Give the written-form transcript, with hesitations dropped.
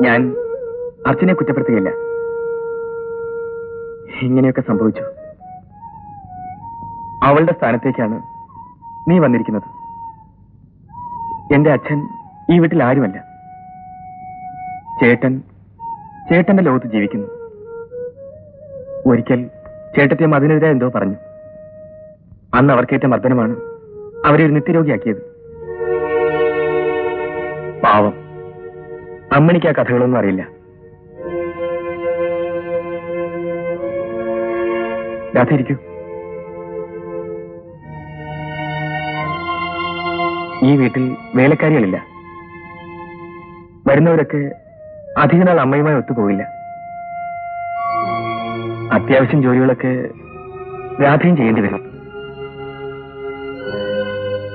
ഞാൻ അർച്ചനെ കുറ്റപ്പെടുത്തുകയില്ല. ഇങ്ങനെയൊക്കെ സംഭവിച്ചു. അവളുടെ സ്ഥാനത്തേക്കാണ് നീ വന്നിരിക്കുന്നത്. എന്റെ അച്ഛൻ ഈ വീട്ടിൽ ആരുമല്ല. ചേട്ടന്റെ ലോകത്ത് ജീവിക്കുന്നു. ഒരിക്കൽ ചേട്ടത്തിയമ്മ അതിനെതിരെ എന്തോ പറഞ്ഞു. അന്ന് അവർക്കേറ്റ മർദ്ദനമാണ് അവരെ ഒരു നിത്യരോഗിയാക്കിയത്. പാവം അമ്മണിക്ക് ആ കഥകളൊന്നും അറിയില്ല. രാധയിരിക്കൂ. ഈ വീട്ടിൽ വേലക്കാരികളില്ല. വരുന്നവരൊക്കെ അധികനാൾ അമ്മയുമായി ഒത്തുപോകില്ല. അത്യാവശ്യം ജോലികളൊക്കെ രാധയും ചെയ്യേണ്ടി വരും.